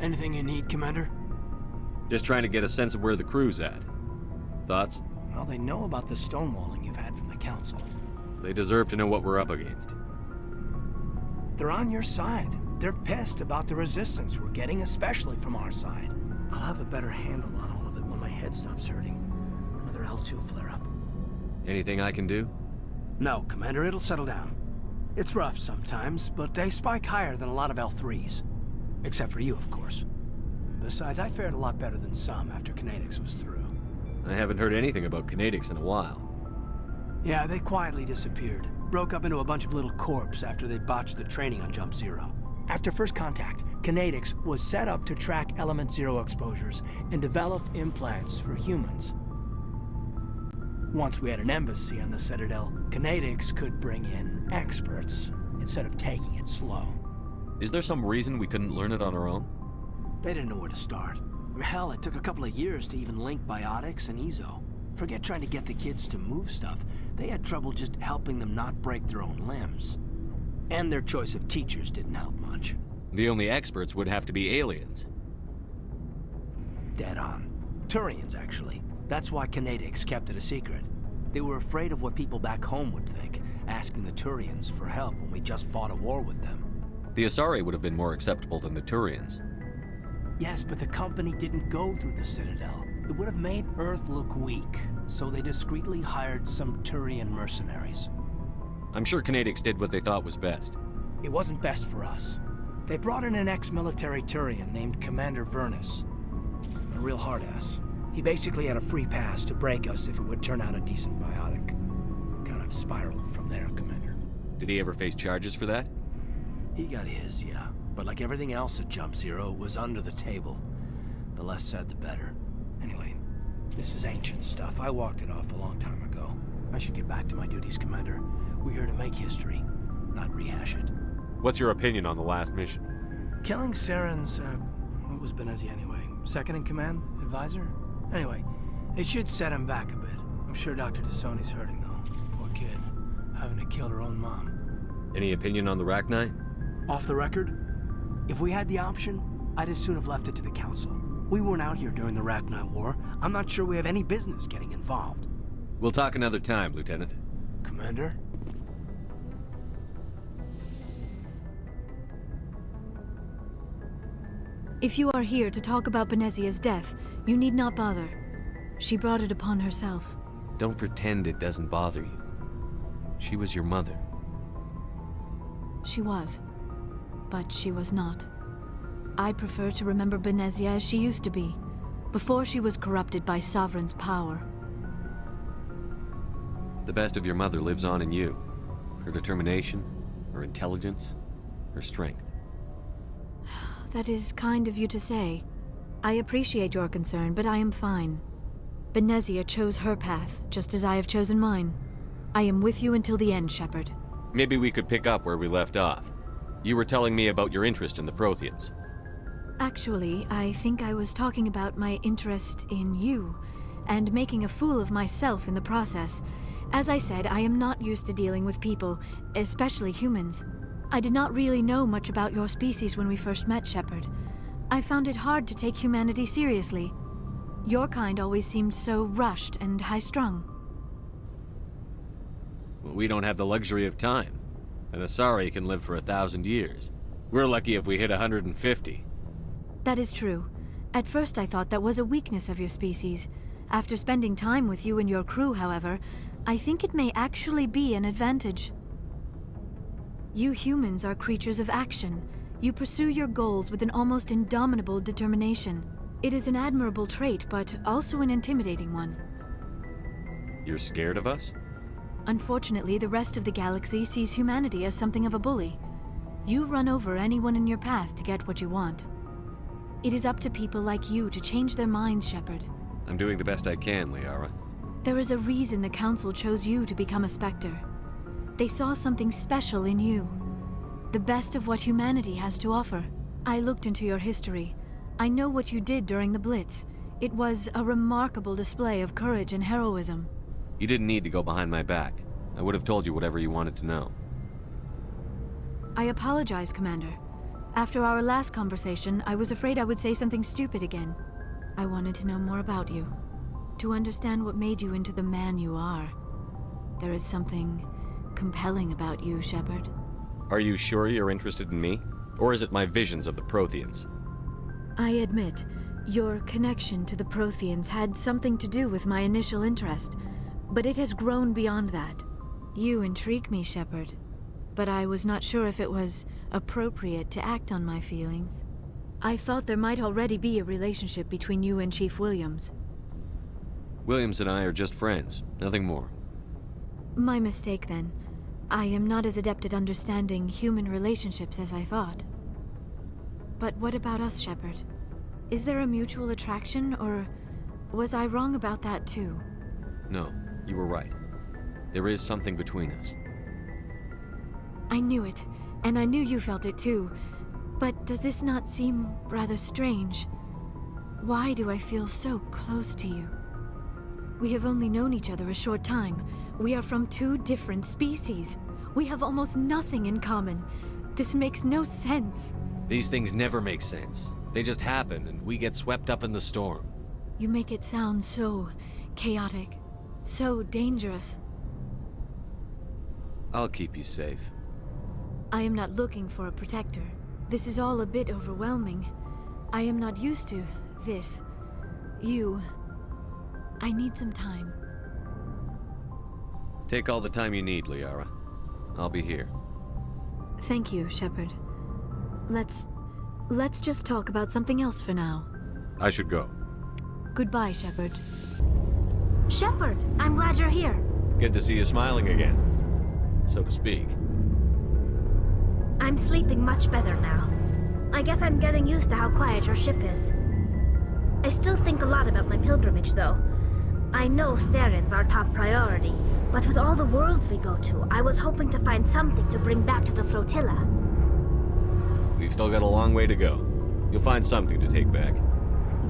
Anything you need, Commander? Just trying to get a sense of where the crew's at. Thoughts? Well, they know about the stonewalling you've had from the Council. They deserve to know what we're up against. They're on your side. They're pissed about the resistance we're getting, especially from our side. I'll have a better handle on all of it when my head stops hurting. Another L2 flare-up. Anything I can do? No, Commander, it'll settle down. It's rough sometimes, but they spike higher than a lot of L3s. Except for you, of course. Besides, I fared a lot better than some after Kinetics was through. I haven't heard anything about Kinetics in a while. Yeah, they quietly disappeared. Broke up into a bunch of little corps after they botched the training on Jump Zero. After first contact, Kinetics was set up to track Element Zero exposures and develop implants for humans. Once we had an embassy on the Citadel, Kinetics could bring in experts instead of taking it slow. Is there some reason we couldn't learn it on our own? They didn't know where to start. Hell, it took a couple of years to even link biotics and EZO. Forget trying to get the kids to move stuff. They had trouble just helping them not break their own limbs. And their choice of teachers didn't help much. The only experts would have to be aliens. Dead on. Turians, actually. That's why Kinetics kept it a secret. They were afraid of what people back home would think, asking the Turians for help when we just fought a war with them. The Asari would have been more acceptable than the Turians. Yes, but the company didn't go through the Citadel. It would have made Earth look weak, so they discreetly hired some Turian mercenaries. I'm sure Kinetics did what they thought was best. It wasn't best for us. They brought in an ex-military Turian named Commander Vernus. A real hard-ass. He basically had a free pass to break us if it would turn out a decent biotic. Kind of spiraled from there, Commander. Did he ever face charges for that? He got his, yeah. But like everything else at Jump Zero, it was under the table. The less said, the better. Anyway, this is ancient stuff. I walked it off a long time ago. I should get back to my duties, Commander. We're here to make history, not rehash it. What's your opinion on the last mission? Killing Saren's, what was Benezia anyway? Second in command? Advisor? Anyway, it should set him back a bit. I'm sure Dr. Tassoni's hurting, though. Poor kid. Having to kill her own mom. Any opinion on the Rachni? Off the record? If we had the option, I'd as soon have left it to the Council. We weren't out here during the Rachni War. I'm not sure we have any business getting involved. We'll talk another time, Lieutenant. Commander? If you are here to talk about Benezia's death, you need not bother. She brought it upon herself. Don't pretend it doesn't bother you. She was your mother. She was. But she was not. I prefer to remember Benezia as she used to be, before she was corrupted by Sovereign's power. The best of your mother lives on in you. Her determination, her intelligence, her strength. That is kind of you to say. I appreciate your concern, but I am fine. Benezia chose her path, just as I have chosen mine. I am with you until the end, Shepard. Maybe we could pick up where we left off. You were telling me about your interest in the Protheans. Actually, I think I was talking about my interest in you, and making a fool of myself in the process. As I said, I am not used to dealing with people, especially humans. I did not really know much about your species when we first met, Shepard. I found it hard to take humanity seriously. Your kind always seemed so rushed and high-strung. Well, we don't have the luxury of time. An Asari can live for 1,000 years. We're lucky if we hit 150. That is true. At first I thought that was a weakness of your species. After spending time with you and your crew, however, I think it may actually be an advantage. You humans are creatures of action. You pursue your goals with an almost indomitable determination. It is an admirable trait, but also an intimidating one. You're scared of us? Unfortunately, the rest of the galaxy sees humanity as something of a bully. You run over anyone in your path to get what you want. It is up to people like you to change their minds, Shepard. I'm doing the best I can, Liara. There is a reason the Council chose you to become a Spectre. They saw something special in you. The best of what humanity has to offer. I looked into your history. I know what you did during the Blitz. It was a remarkable display of courage and heroism. You didn't need to go behind my back. I would have told you whatever you wanted to know. I apologize, Commander. After our last conversation, I was afraid I would say something stupid again. I wanted to know more about you, to understand what made you into the man you are. There is something compelling about you, Shepard. Are you sure you're interested in me? Or is it my visions of the Protheans? I admit, your connection to the Protheans had something to do with my initial interest, but it has grown beyond that. You intrigue me, Shepard, but I was not sure if it was appropriate to act on my feelings. I thought there might already be a relationship between you and Chief Williams. Williams and I are just friends, nothing more. My mistake, then. I am not as adept at understanding human relationships as I thought. But what about us, Shepard? Is there a mutual attraction, or was I wrong about that too? No, you were right. There is something between us. I knew it, and I knew you felt it too. But does this not seem rather strange? Why do I feel so close to you? We have only known each other a short time. We are from two different species. We have almost nothing in common. This makes no sense. These things never make sense. They just happen, and we get swept up in the storm. You make it sound so chaotic, so dangerous. I'll keep you safe. I am not looking for a protector. This is all a bit overwhelming. I am not used to this. I need some time. Take all the time you need, Liara. I'll be here. Thank you, Shepard. Let's just talk about something else for now. I should go. Goodbye, Shepard. Shepard, I'm glad you're here. Good to see you smiling again, so to speak. I'm sleeping much better now. I guess I'm getting used to how quiet your ship is. I still think a lot about my pilgrimage, though. I know Theron's our top priority, but with all the worlds we go to, I was hoping to find something to bring back to the flotilla. We've still got a long way to go. You'll find something to take back.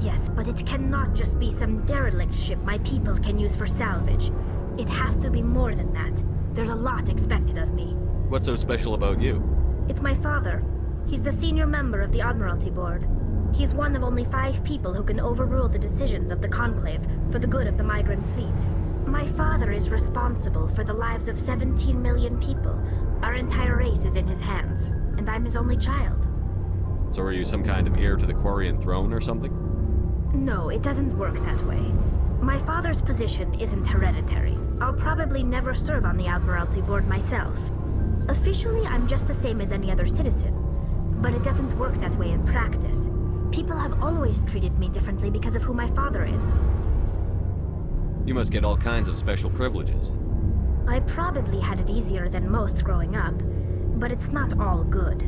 Yes, but it cannot just be some derelict ship my people can use for salvage. It has to be more than that. There's a lot expected of me. What's so special about you? It's my father. He's the senior member of the Admiralty Board. He's one of only 5 people who can overrule the decisions of the Conclave for the good of the migrant fleet. My father is responsible for the lives of 17 million people. Our entire race is in his hands, and I'm his only child. So are you some kind of heir to the Quarian throne or something? No, it doesn't work that way. My father's position isn't hereditary. I'll probably never serve on the Admiralty Board myself. Officially, I'm just the same as any other citizen. But it doesn't work that way in practice. People have always treated me differently because of who my father is. You must get all kinds of special privileges. I probably had it easier than most growing up, but it's not all good.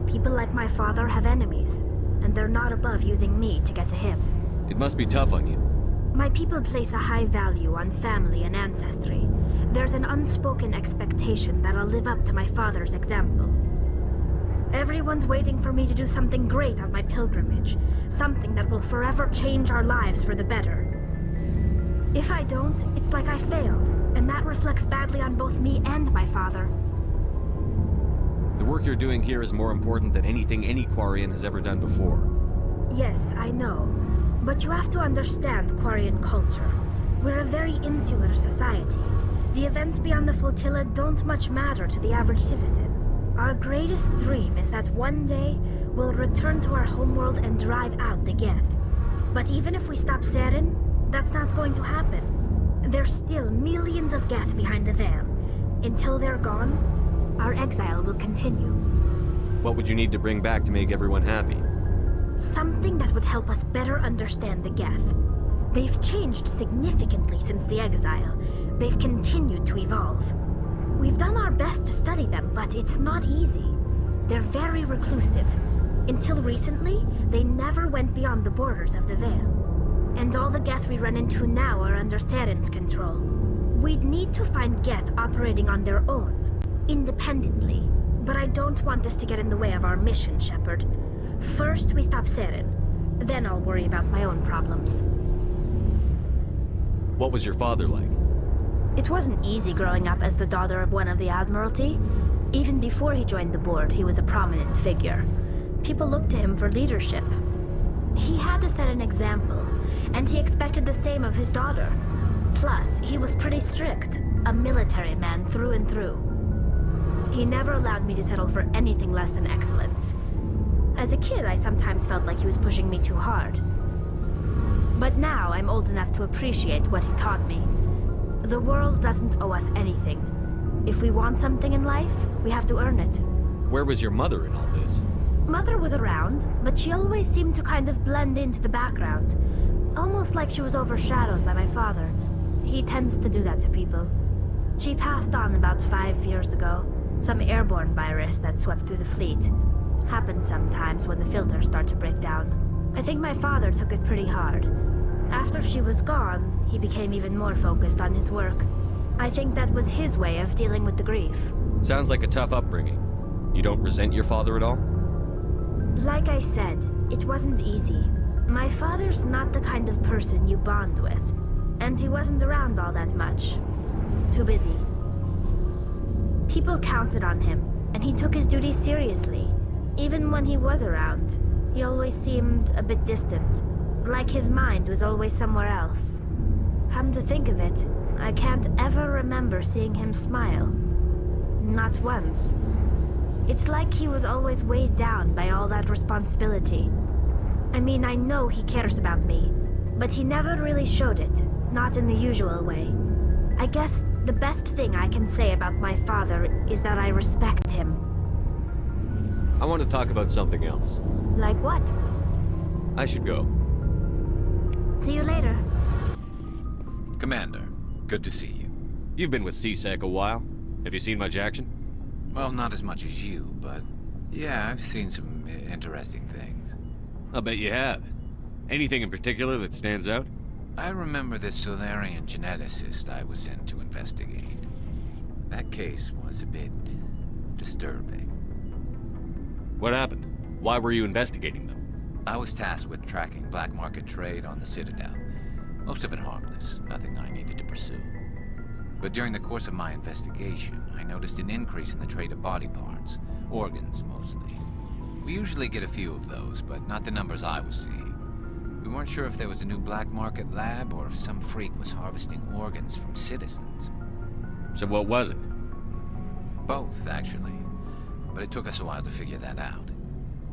People like my father have enemies, and they're not above using me to get to him. It must be tough on you. My people place a high value on family and ancestry. There's an unspoken expectation that I'll live up to my father's example. Everyone's waiting for me to do something great on my pilgrimage, something that will forever change our lives for the better. If I don't, it's like I failed, and that reflects badly on both me and my father. The work you're doing here is more important than anything any Quarian has ever done before. Yes, I know. But you have to understand Quarian culture. We're a very insular society. The events beyond the flotilla don't much matter to the average citizen. Our greatest dream is that one day we'll return to our homeworld and drive out the Geth. But even if we stop Saren, that's not going to happen. There's still millions of Geth behind the veil. Until they're gone, our exile will continue. What would you need to bring back to make everyone happy? Something that would help us better understand the Geth. They've changed significantly since the exile. They've continued to evolve. We've done our best to study them, but it's not easy. They're very reclusive. Until recently, they never went beyond the borders of the Veil. And all the Geth we run into now are under Saren's control. We'd need to find Geth operating on their own, independently. But I don't want this to get in the way of our mission, Shepard. First, we stop Saren. Then I'll worry about my own problems. What was your father like? It wasn't easy growing up as the daughter of one of the Admiralty. Even before he joined the board, he was a prominent figure. People looked to him for leadership. He had to set an example, and he expected the same of his daughter. Plus, he was pretty strict, a military man through and through. He never allowed me to settle for anything less than excellence. As a kid, I sometimes felt like he was pushing me too hard. But now I'm old enough to appreciate what he taught me. The world doesn't owe us anything. If we want something in life, we have to earn it. Where was your mother in all this? Mother was around, but she always seemed to kind of blend into the background. Almost like she was overshadowed by my father. He tends to do that to people. She passed on about 5 years ago. Some airborne virus that swept through the fleet. Happens sometimes when the filters start to break down. I think my father took it pretty hard. After she was gone, he became even more focused on his work. I think that was his way of dealing with the grief. Sounds like a tough upbringing. You don't resent your father at all? Like I said, it wasn't easy. My father's not the kind of person you bond with. And he wasn't around all that much. Too busy. People counted on him, and he took his duties seriously. Even when he was around, he always seemed a bit distant. Like his mind was always somewhere else. Come to think of it, I can't ever remember seeing him smile. Not once. It's like he was always weighed down by all that responsibility. I mean, I know he cares about me, but he never really showed it, not in the usual way. I guess the best thing I can say about my father is that I respect him. I want to talk about something else. Like what? I should go. See you later. Commander, good to see you. You've been with CSEC a while. Have you seen much action? Well, not as much as you, but yeah, I've seen some interesting things. I'll bet you have. Anything in particular that stands out? I remember this Solarian geneticist I was sent to investigate. That case was a bit disturbing. What happened? Why were you investigating them? I was tasked with tracking black market trade on the Citadel. Most of it harmless, nothing I needed to pursue. But during the course of my investigation, I noticed an increase in the trade of body parts, organs mostly. We usually get a few of those, but not the numbers I was seeing. We weren't sure if there was a new black market lab or if some freak was harvesting organs from citizens. So what was it? Both, actually. But it took us a while to figure that out.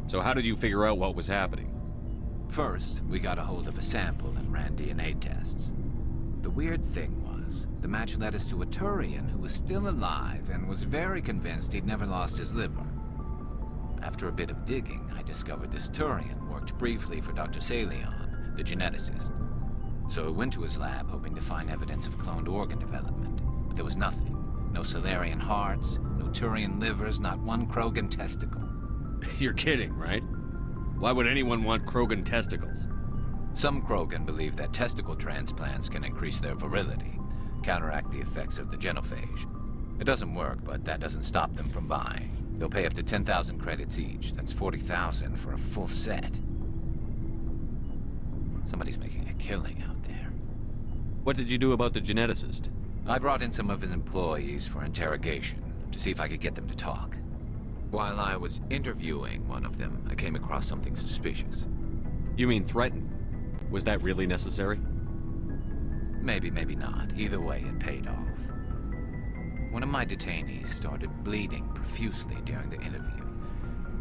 So how did you figure out what was happening? First, we got a hold of a sample and ran DNA tests. The weird thing was, the match led us to a Turian who was still alive and was very convinced he'd never lost his liver. After a bit of digging, I discovered this Turian worked briefly for Dr. Salion, the geneticist. So I went to his lab hoping to find evidence of cloned organ development, but there was nothing. No Solarian hearts, no Turian livers, not one Krogan testicle. You're kidding, right? Why would anyone want Krogan testicles? Some Krogan believe that testicle transplants can increase their virility, counteract the effects of the genophage. It doesn't work, but that doesn't stop them from buying. They'll pay up to 10,000 credits each. That's 40,000 for a full set. Somebody's making a killing out there. What did you do about the geneticist? I brought in some of his employees for interrogation, to see if I could get them to talk. While I was interviewing one of them, I came across something suspicious. You mean threaten? Was that really necessary? Maybe, maybe not. Either way, it paid off. One of my detainees started bleeding profusely during the interview.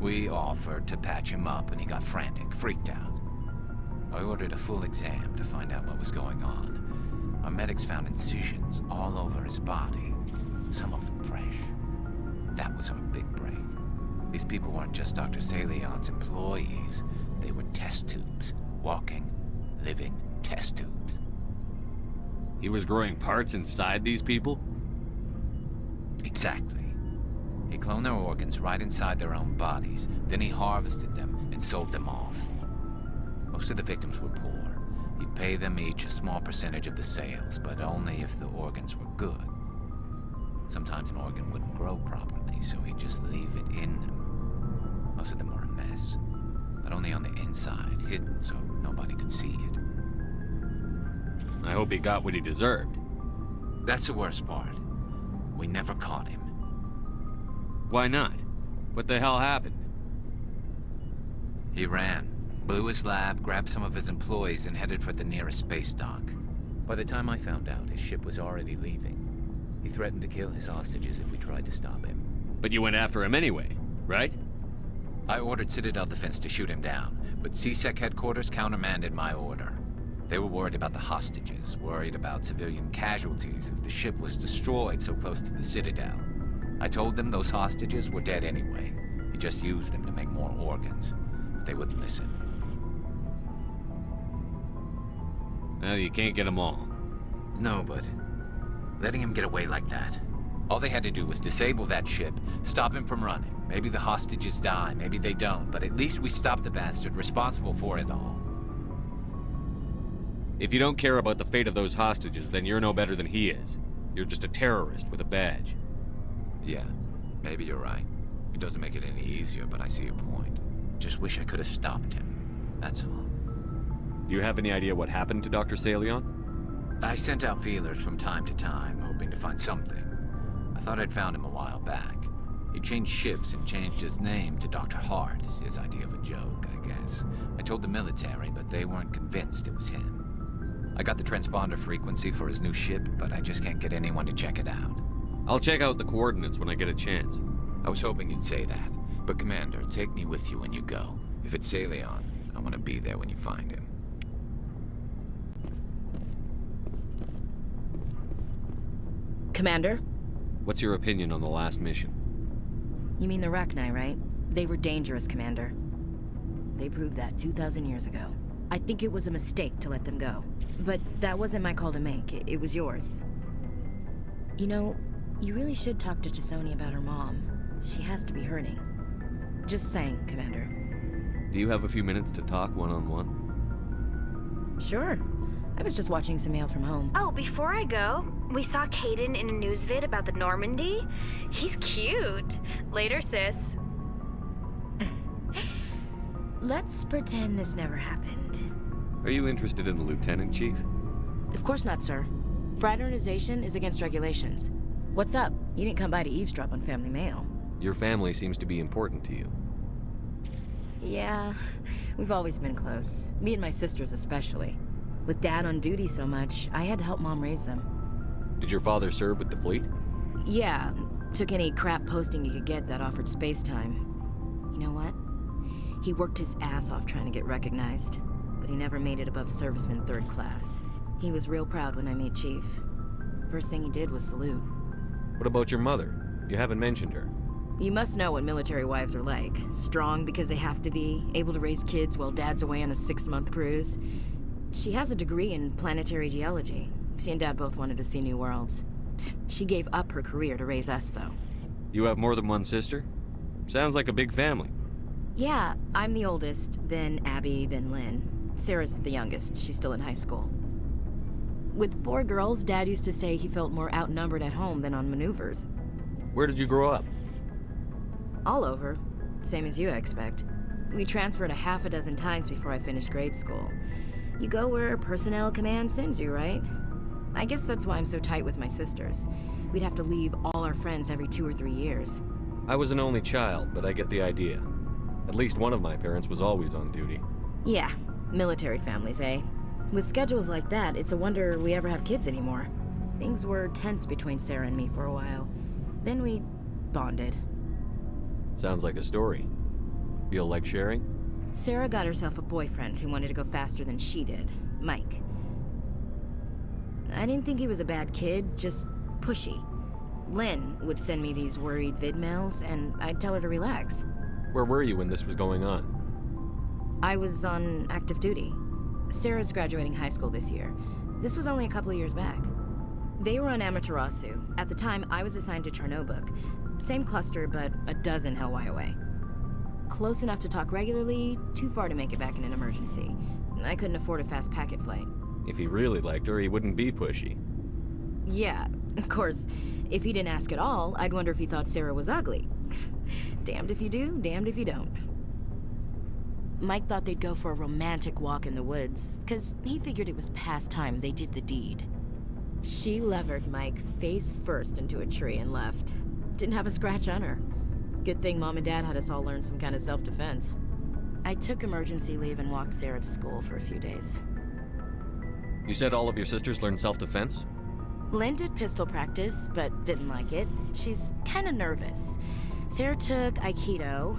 We offered to patch him up, and he got frantic, freaked out. I ordered a full exam to find out what was going on. Our medics found incisions all over his body, some of them fresh. That was our big break. These people weren't just Dr. Salion's employees. They were test tubes. Walking, living test tubes. He was growing parts inside these people? Exactly. He cloned their organs right inside their own bodies. Then he harvested them and sold them off. Most of the victims were poor. He'd pay them each a small percentage of the sales, but only if the organs were good. Sometimes an organ wouldn't grow properly, so he'd just leave it in them. Most of them were a mess, but only on the inside, hidden so nobody could see it. I hope he got what he deserved. That's the worst part. We never caught him. Why not? What the hell happened? He ran, blew his lab, grabbed some of his employees, and headed for the nearest space dock. By the time I found out, his ship was already leaving. He threatened to kill his hostages if we tried to stop him. But you went after him anyway, right? I ordered Citadel Defense to shoot him down, but CSEC headquarters countermanded my order. They were worried about the hostages, worried about civilian casualties if the ship was destroyed so close to the Citadel. I told them those hostages were dead anyway. He just used them to make more organs. But they wouldn't listen. Well, you can't get them all. No, but letting him get away like that. All they had to do was disable that ship, stop him from running. Maybe the hostages die, maybe they don't, but at least we stopped the bastard responsible for it all. If you don't care about the fate of those hostages, then you're no better than he is. You're just a terrorist with a badge. Yeah, maybe you're right. It doesn't make it any easier, but I see your point. Just wish I could have stopped him. That's all. Do you have any idea what happened to Dr. Salion? I sent out feelers from time to time, hoping to find something. I thought I'd found him a while back. He changed ships and changed his name to Dr. Hart, his idea of a joke, I guess. I told the military, but they weren't convinced it was him. I got the transponder frequency for his new ship, but I just can't get anyone to check it out. I'll check out the coordinates when I get a chance. I was hoping you'd say that. But Commander, take me with you when you go. If it's Salion, I want to be there when you find him. Commander? What's your opinion on the last mission? You mean the Rachni, right? They were dangerous, Commander. They proved that 2,000 years ago. I think it was a mistake to let them go. But that wasn't my call to make. It was yours. You know, you really should talk to T'Soni about her mom. She has to be hurting. Just saying, Commander. Do you have a few minutes to talk one-on-one? Sure. I was just watching some mail from home. Oh, before I go, we saw Caden in a news vid about the Normandy. He's cute. Later, sis. Let's pretend this never happened. Are you interested in the Lieutenant, Chief? Of course not, sir. Fraternization is against regulations. What's up? You didn't come by to eavesdrop on family mail. Your family seems to be important to you. Yeah, we've always been close. Me and my sisters especially. With Dad on duty so much, I had to help Mom raise them. Did your father serve with the fleet? Yeah, took any crap posting he could get that offered space time. You know what? He worked his ass off trying to get recognized, but he never made it above serviceman 3rd class. He was real proud when I made Chief. First thing he did was salute. What about your mother? You haven't mentioned her. You must know what military wives are like. Strong because they have to be, able to raise kids while Dad's away on a 6-month cruise. She has a degree in planetary geology. She and Dad both wanted to see new worlds. She gave up her career to raise us, though. You have more than one sister? Sounds like a big family. Yeah, I'm the oldest, then Abby, then Lynn. Sarah's the youngest. She's still in high school. With 4 girls, Dad used to say he felt more outnumbered at home than on maneuvers. Where did you grow up? All over. Same as you, I expect. We transferred a half a dozen times before I finished grade school. You go where personnel command sends you, right? I guess that's why I'm so tight with my sisters. We'd have to leave all our friends every 2 or 3 years. I was an only child, but I get the idea. At least one of my parents was always on duty. Yeah, military families, eh? With schedules like that, it's a wonder we ever have kids anymore. Things were tense between Sarah and me for a while. Then we bonded. Sounds like a story. Feel like sharing? Sarah got herself a boyfriend who wanted to go faster than she did, Mike. I didn't think he was a bad kid, just pushy. Lynn would send me these worried vid mails, and I'd tell her to relax. Where were you when this was going on? I was on active duty. Sarah's graduating high school this year. This was only a couple of years back. They were on Amaterasu. At the time, I was assigned to Chernobog. Same cluster, but a dozen Hellwire away. Close enough to talk regularly, too far to make it back in an emergency. I couldn't afford a fast packet flight. If he really liked her, he wouldn't be pushy. Yeah, of course. If he didn't ask at all, I'd wonder if he thought Sarah was ugly. Damned if you do, damned if you don't. Mike thought they'd go for a romantic walk in the woods, 'cause he figured it was past time they did the deed. She levered Mike face first into a tree and left. Didn't have a scratch on her. Good thing Mom and Dad had us all learn some kind of self-defense. I took emergency leave and walked Sarah to school for a few days. You said all of your sisters learned self-defense? Lynn did pistol practice, but didn't like it. She's kind of nervous. Sarah took Aikido.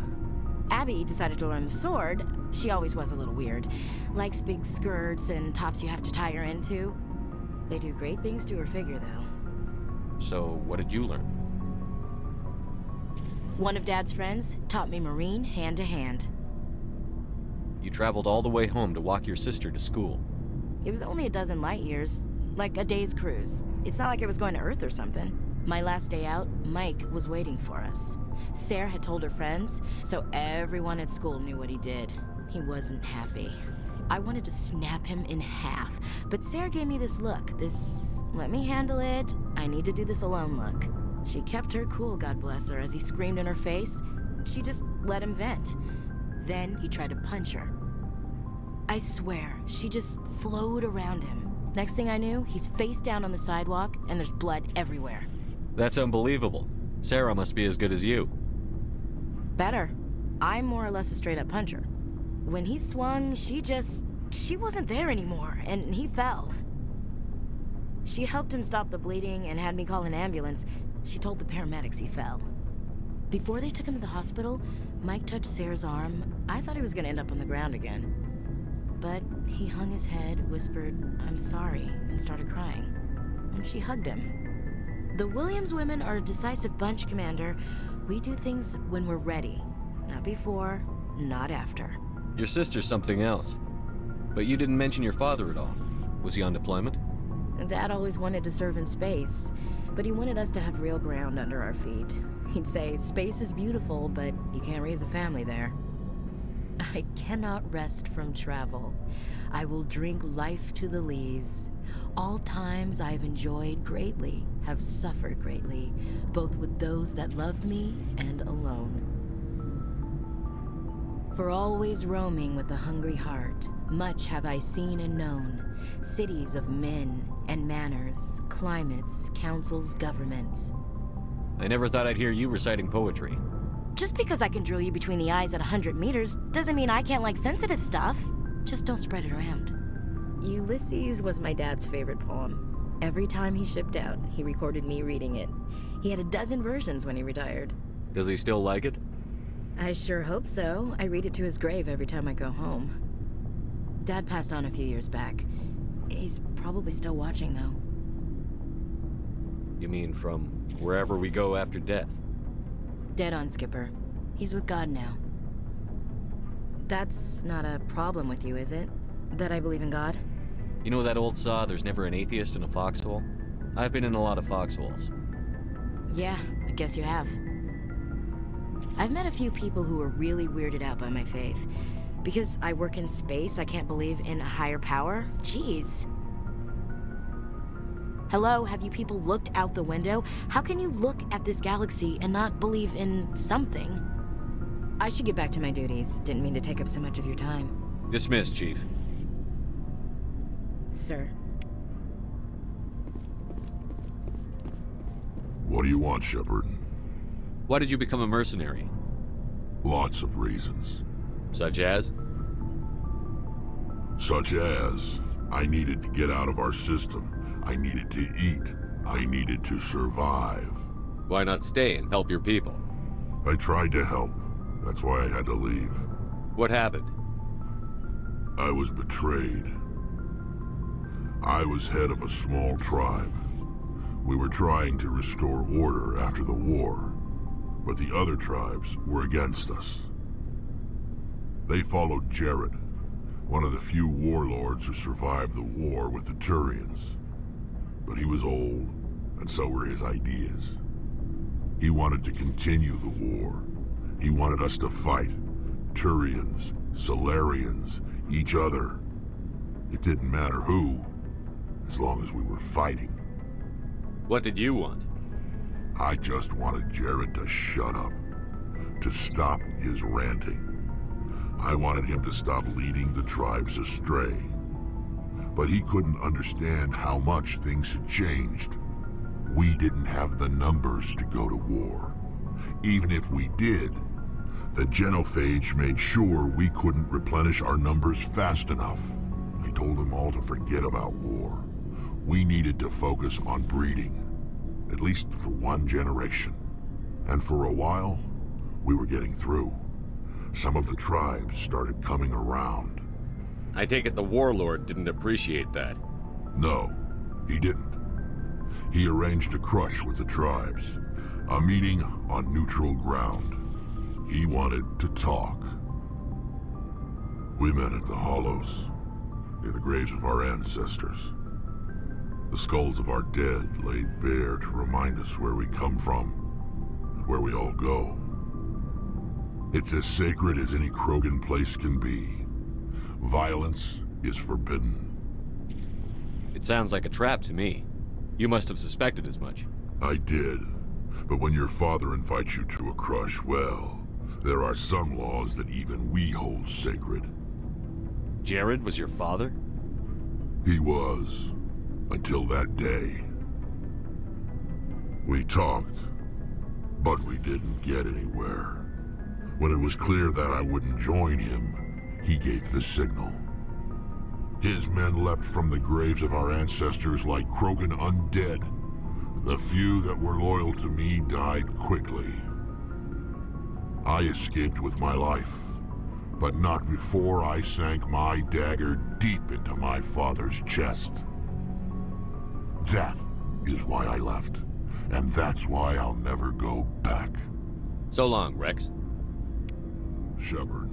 Abby decided to learn the sword. She always was a little weird. Likes big skirts and tops you have to tie her into. They do great things to her figure, though. So, what did you learn? One of Dad's friends taught me Marine hand to hand. You traveled all the way home to walk your sister to school. It was only a dozen light years, like a day's cruise. It's not like I was going to Earth or something. My last day out, Mike was waiting for us. Sarah had told her friends, so everyone at school knew what he did. He wasn't happy. I wanted to snap him in half, but Sarah gave me this look, this let me handle it, I need to do this alone look. She kept her cool, God bless her, as he screamed in her face. She just let him vent. Then he tried to punch her. I swear, she just flowed around him. Next thing I knew, he's face down on the sidewalk, and there's blood everywhere. That's unbelievable. Sarah must be as good as you. Better. I'm more or less a straight-up puncher. When he swung, she wasn't there anymore, and he fell. She helped him stop the bleeding and had me call an ambulance. She told the paramedics he fell. Before they took him to the hospital, Mike touched Sarah's arm. I thought he was gonna end up on the ground again. But he hung his head, whispered, "I'm sorry," and started crying. And she hugged him. The Williams women are a decisive bunch, Commander. We do things when we're ready. Not before, not after. Your sister's something else. But you didn't mention your father at all. Was he on deployment? Dad always wanted to serve in space, but he wanted us to have real ground under our feet. He'd say, space is beautiful, but you can't raise a family there. I cannot rest from travel. I will drink life to the lees. All times I have enjoyed greatly, have suffered greatly, both with those that loved me and alone. For always roaming with a hungry heart, much have I seen and known, cities of men and manners, climates, councils, governments. I never thought I'd hear you reciting poetry. Just because I can drill you between the eyes at 100 meters doesn't mean I can't like sensitive stuff. Just don't spread it around. Ulysses was my dad's favorite poem. Every time he shipped out, he recorded me reading it. He had a dozen versions when he retired. Does he still like it? I sure hope so. I read it to his grave every time I go home. Dad passed on a few years back. He's probably still watching, though. You mean from wherever we go after death? Dead on, Skipper. He's with God now. That's not a problem with you, is it? That I believe in God? You know that old saw, there's never an atheist in a foxhole? I've been in a lot of foxholes. Yeah, I guess you have. I've met a few people who were really weirded out by my faith. Because I work in space, I can't believe in a higher power? Jeez. Hello, have you people looked out the window? How can you look at this galaxy and not believe in something? I should get back to my duties. Didn't mean to take up so much of your time. Dismissed, Chief. Sir. What do you want, Shepard? Why did you become a mercenary? Lots of reasons. Such as? Such as, I needed to get out of our system. I needed to eat. I needed to survive. Why not stay and help your people? I tried to help. That's why I had to leave. What happened? I was betrayed. I was head of a small tribe. We were trying to restore order after the war, but the other tribes were against us. They followed Jared, one of the few warlords who survived the war with the Turians. But he was old, and so were his ideas. He wanted to continue the war. He wanted us to fight. Turians, Solarians, each other. It didn't matter who, as long as we were fighting. What did you want? I just wanted Jared to shut up, to stop his ranting. I wanted him to stop leading the tribes astray. But he couldn't understand how much things had changed. We didn't have the numbers to go to war. Even if we did, The genophage made sure we couldn't replenish our numbers fast enough. I told them all to forget about war. We needed to focus on breeding, at least for one generation. And for a while, we were getting through. Some of the tribes started coming around. I take it the warlord didn't appreciate that. No, he didn't. He arranged a crush with the tribes, a meeting on neutral ground. He wanted to talk. We met at the Hollows, near the graves of our ancestors. The skulls of our dead laid bare to remind us where we come from, and where we all go. It's as sacred as any Krogan place can be. Violence is forbidden. It sounds like a trap to me. You must have suspected as much. I did. But when your father invites you to a crush, well, there are some laws that even we hold sacred. Jared was your father? He was. Until that day. We talked, but we didn't get anywhere. When it was clear that I wouldn't join him, he gave the signal. His men leapt from the graves of our ancestors like Krogan undead. The few that were loyal to me died quickly. I escaped with my life, but not before I sank my dagger deep into my father's chest. That is why I left, and that's why I'll never go back. So long, Wrex. Shepard.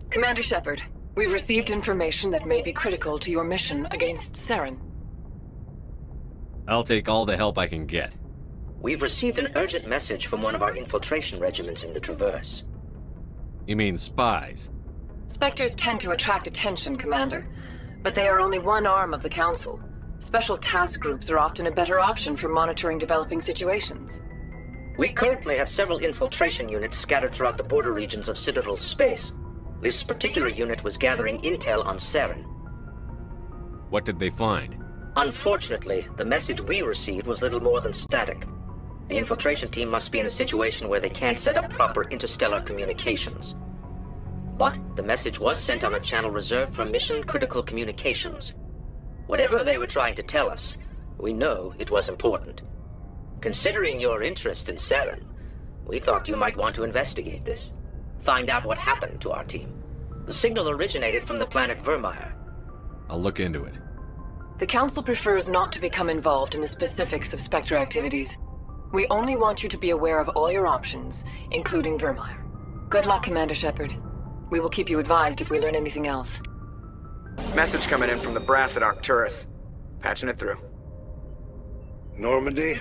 Commander Shepard, we've received information that may be critical to your mission against Saren. I'll take all the help I can get. We've received an urgent message from one of our infiltration regiments in the Traverse. You mean spies? Spectres tend to attract attention, Commander, but they are only one arm of the Council. Special task groups are often a better option for monitoring developing situations. We currently have several infiltration units scattered throughout the border regions of Citadel space. This particular unit was gathering intel on Saren. What did they find? Unfortunately, the message we received was little more than static. The infiltration team must be in a situation where they can't set up proper interstellar communications. But the message was sent on a channel reserved for mission-critical communications. Whatever they were trying to tell us, we know it was important. Considering your interest in Saren, we thought you might want to investigate this. Find out what happened to our team. The signal originated from the planet Vermeer. I'll look into it. The Council prefers not to become involved in the specifics of Spectre activities. We only want you to be aware of all your options, including Vermeer. Good luck, Commander Shepard. We will keep you advised if we learn anything else. Message coming in from the brass at Arcturus. Patching it through. Normandy?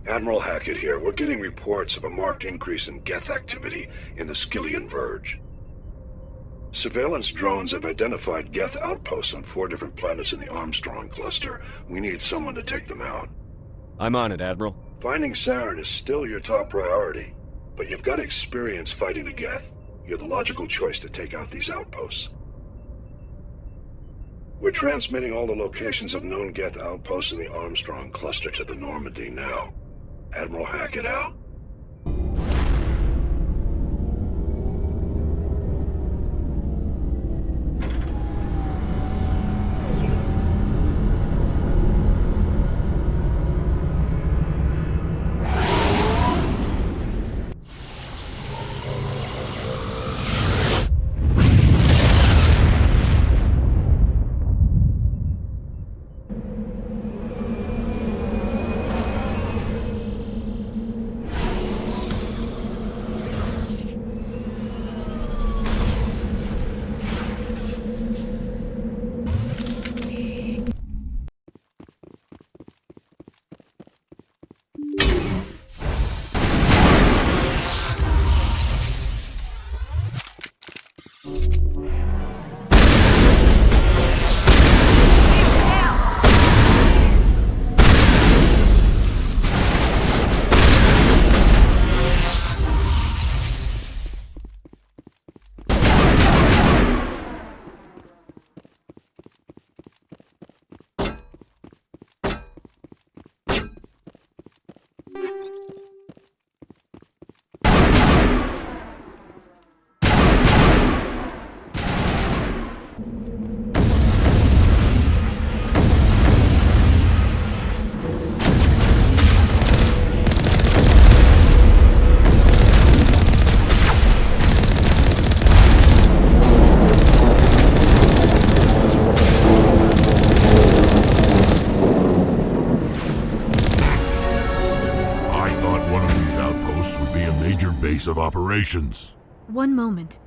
Admiral Hackett here. We're getting reports of a marked increase in Geth activity in the Skyllian Verge. Surveillance drones have identified Geth outposts on 4 different planets in the Armstrong cluster. We need someone to take them out. I'm on it, Admiral. Finding Saren is still your top priority, but you've got experience fighting the Geth. You're the logical choice to take out these outposts. We're transmitting all the locations of known Geth outposts in the Armstrong cluster to the Normandy now. Admiral Hackett out. major base of operations. One moment.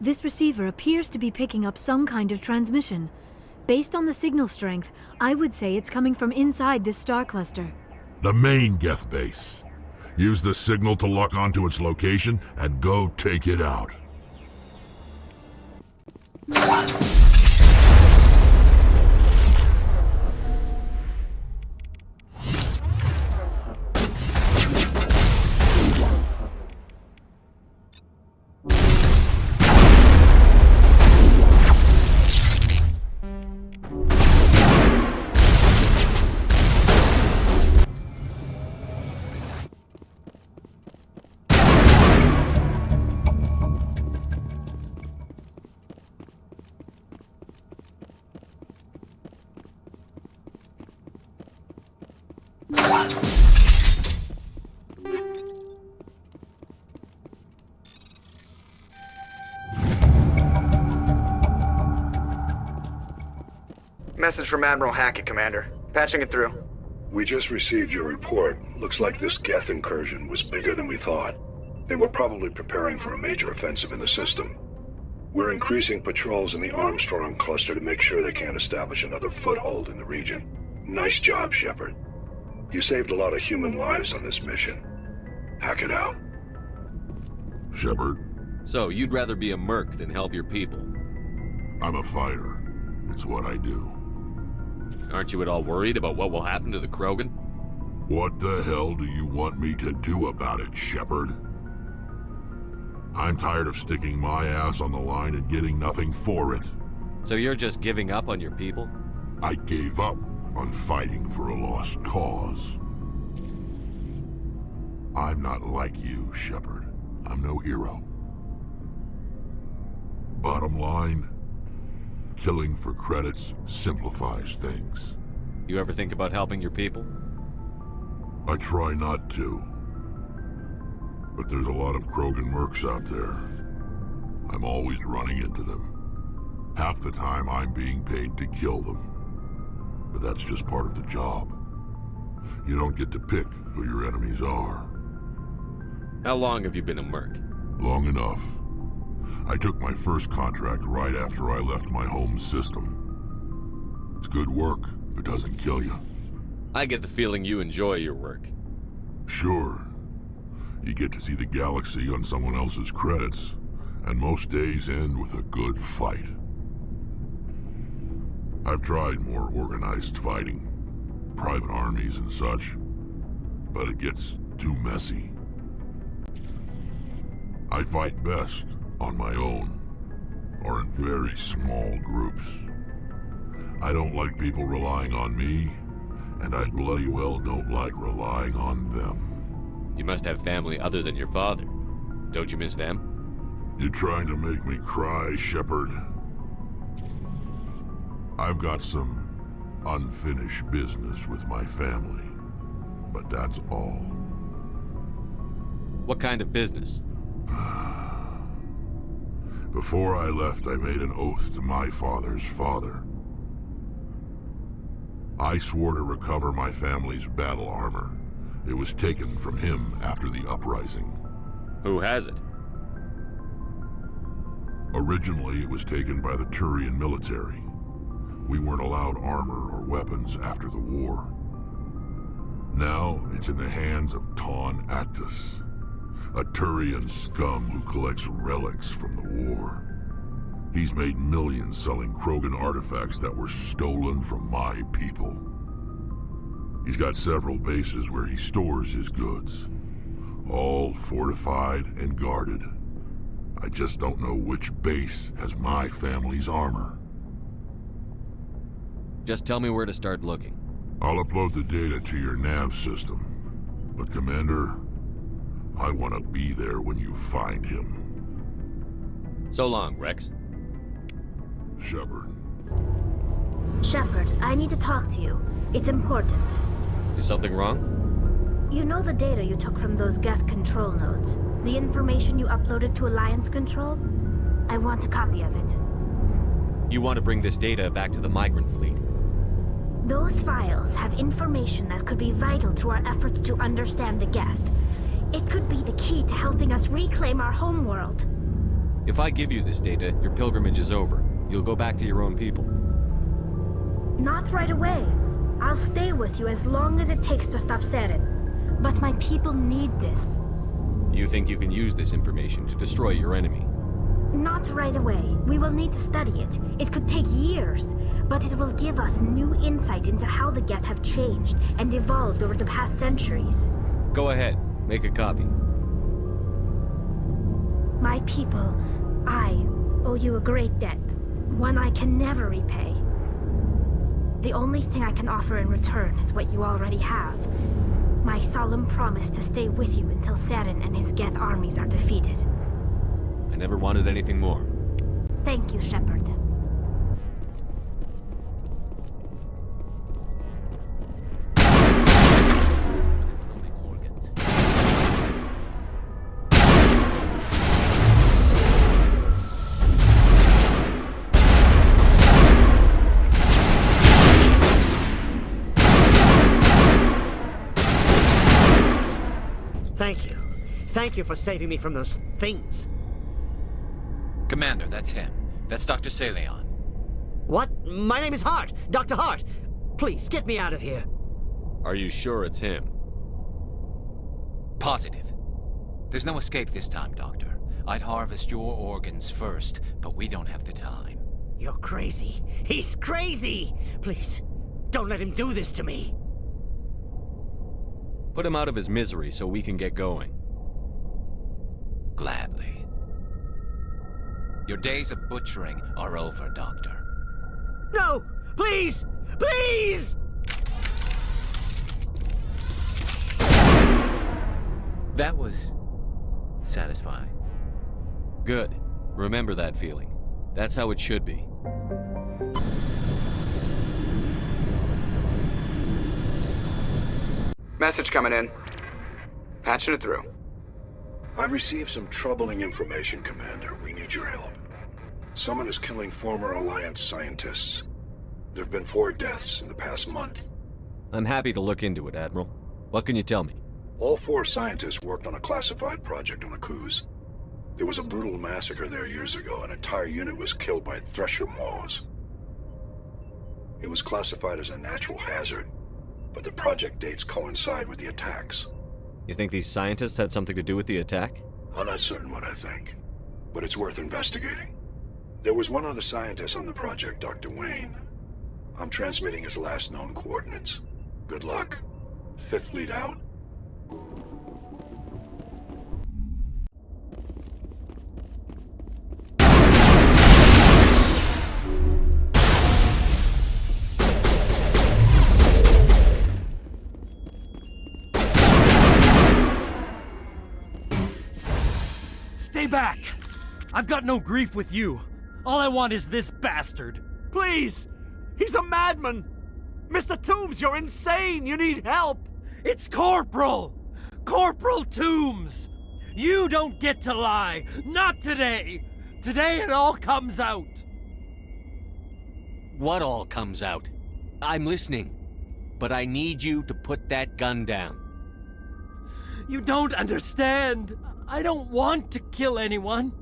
This receiver appears to be picking up some kind of transmission. Based on the signal strength, I would say it's coming from inside this star cluster. The main Geth base. Use the signal to lock onto its location and go take it out. Message from Admiral Hackett, Commander. Patching it through. We just received your report. Looks like this Geth incursion was bigger than we thought. They were probably preparing for a major offensive in the system. We're increasing patrols in the Armstrong cluster to make sure they can't establish another foothold in the region. Nice job, Shepard. You saved a lot of human lives on this mission. Hack it out. Shepard, So, you'd rather be a merc than help your people? I'm a fighter. It's what I do. Aren't you at all worried about what will happen to the Krogan? What the hell do you want me to do about it, Shepard? I'm tired of sticking my ass on the line and getting nothing for it. So you're just giving up on your people? I gave up on fighting for a lost cause. I'm not like you, Shepard. I'm no hero. Bottom line, killing for credits simplifies things. You ever think about helping your people? I try not to. But there's a lot of Krogan mercs out there. I'm always running into them. Half the time I'm being paid to kill them. But that's just part of the job. You don't get to pick who your enemies are. How long have you been a merc? Long enough. I took my first contract right after I left my home system. It's good work if it doesn't kill you. I get the feeling you enjoy your work. Sure. You get to see the galaxy on someone else's credits, and most days end with a good fight. I've tried more organized fighting, private armies and such, but it gets too messy. I fight best on my own, or in very small groups. I don't like people relying on me, and I bloody well don't like relying on them. You must have family other than your father. Don't you miss them? You trying to make me cry, Shepard? I've got some unfinished business with my family, but that's all. What kind of business? Before I left, I made an oath to my father's father. I swore to recover my family's battle armor. It was taken from him after the uprising. Who has it? Originally, it was taken by the Turian military. We weren't allowed armor or weapons after the war. Now, it's in the hands of Taun Actus, a Turian scum who collects relics from the war. He's made millions selling Krogan artifacts that were stolen from my people. He's got several bases where he stores his goods, all fortified and guarded. I just don't know which base has my family's armor. Just tell me where to start looking. I'll upload the data to your nav system. But Commander, I want to be there when you find him. So long, Wrex. Shepard. Shepard, I need to talk to you. It's important. Is something wrong? You know the data you took from those Geth control nodes? The information you uploaded to Alliance Control? I want a copy of it. You want to bring this data back to the migrant fleet? Those files have information that could be vital to our efforts to understand the Geth. It could be the key to helping us reclaim our homeworld. If I give you this data, your pilgrimage is over. You'll go back to your own people. Not right away. I'll stay with you as long as it takes to stop Saren. But my people need this. You think you can use this information to destroy your enemy? Not right away. We will need to study it. It could take years, but it will give us new insight into how the Geth have changed and evolved over the past centuries. Go ahead. Make a copy. My people, I owe you a great debt. One I can never repay. The only thing I can offer in return is what you already have. My solemn promise to stay with you until Saren and his Geth armies are defeated. I never wanted anything more. Thank you, Shepard. Thank you. Thank you for saving me from those things. Commander, that's him. That's Dr. Saleon. What? My name is Hart. Dr. Hart. Please, get me out of here. Are you sure it's him? Positive. There's no escape this time, Doctor. I'd harvest your organs first, but we don't have the time. You're crazy. He's crazy! Please, don't let him do this to me. Put him out of his misery so we can get going. Gladly. Your days of butchering are over, Doctor. No! Please! Please! That was satisfying. Good. Remember that feeling. That's how it should be. Message coming in. Patching it through. I've received some troubling information, Commander. We need your help. Someone is killing former Alliance scientists. There have been 4 deaths in the past month. I'm happy to look into it, Admiral. What can you tell me? All 4 scientists worked on a classified project on Akuz. There was a brutal massacre there years ago. An entire unit was killed by Thresher Maws. It was classified as a natural hazard, but the project dates coincide with the attacks. You think these scientists had something to do with the attack? I'm not certain what I think, but it's worth investigating. There was one other scientist on the project, Dr. Wayne. I'm transmitting his last known coordinates. Good luck. 5th Fleet out. Stay back! I've got no grief with you. All I want is this bastard. Please! He's a madman! Mr. Toombs, you're insane! You need help! It's Corporal! Corporal Toombs! You don't get to lie! Not today! Today it all comes out! What all comes out? I'm listening. But I need you to put that gun down. You don't understand! I don't want to kill anyone.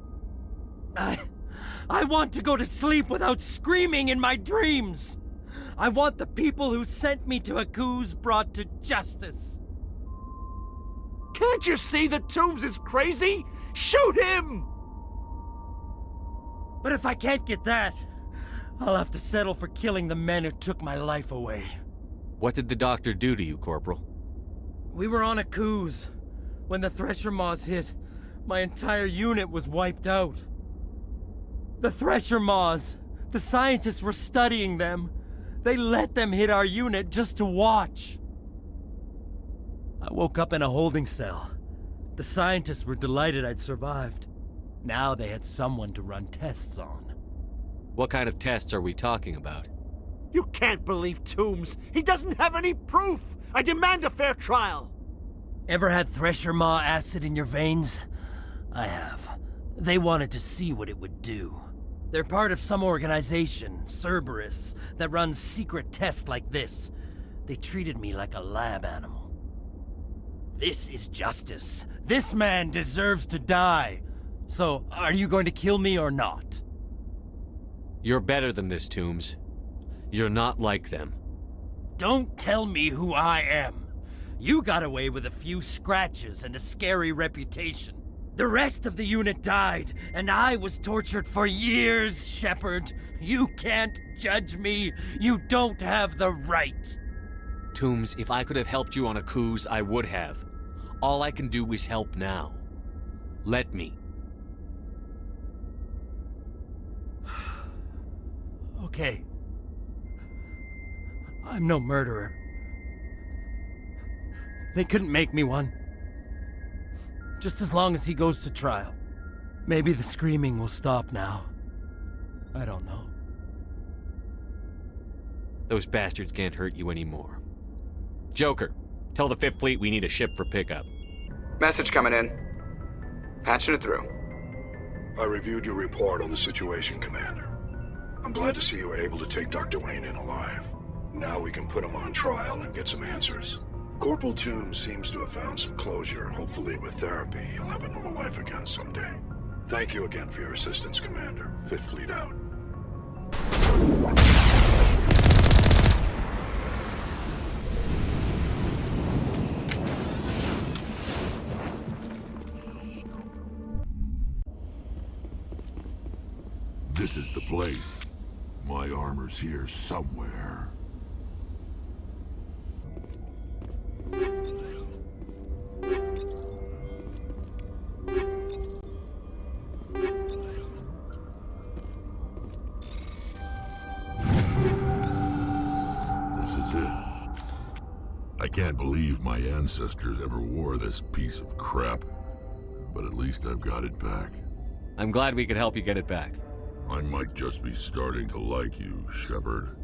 I want to go to sleep without screaming in my dreams. I want the people who sent me to Akuz brought to justice. Can't you see that Toombs is crazy? Shoot him! But if I can't get that, I'll have to settle for killing the men who took my life away. What did the doctor do to you, Corporal? We were on Akuz. When the Thresher Maws hit, my entire unit was wiped out. The Thresher Maws, the scientists were studying them. They let them hit our unit just to watch. I woke up in a holding cell. The scientists were delighted I'd survived. Now they had someone to run tests on. What kind of tests are we talking about? You can't believe Toombs. He doesn't have any proof. I demand a fair trial. Ever had Thresher Maw acid in your veins? I have. They wanted to see what it would do. They're part of some organization, Cerberus, that runs secret tests like this. They treated me like a lab animal. This is justice. This man deserves to die. So, are you going to kill me or not? You're better than this, Toombs. You're not like them. Don't tell me who I am. You got away with a few scratches and a scary reputation. The rest of the unit died, and I was tortured for years, Shepard. You can't judge me. You don't have the right. Toombs, if I could have helped you on a cruise, I would have. All I can do is help now. Let me. Okay. I'm no murderer. They couldn't make me one. Just as long as he goes to trial. Maybe the screaming will stop now. I don't know. Those bastards can't hurt you anymore. Joker, tell the 5th Fleet we need a ship for pickup. Message coming in. Patching it through. I reviewed your report on the situation, Commander. I'm glad to see you were able to take Dr. Wayne in alive. Now we can put him on trial and get some answers. Corporal Toombs seems to have found some closure. Hopefully with therapy, he'll have a normal life again someday. Thank you again for your assistance, Commander. 5th Fleet out. This is the place. My armor's here somewhere. This is it. I can't believe my ancestors ever wore this piece of crap, but at least I've got it back. I'm glad we could help you get it back. I might just be starting to like you, Shepard.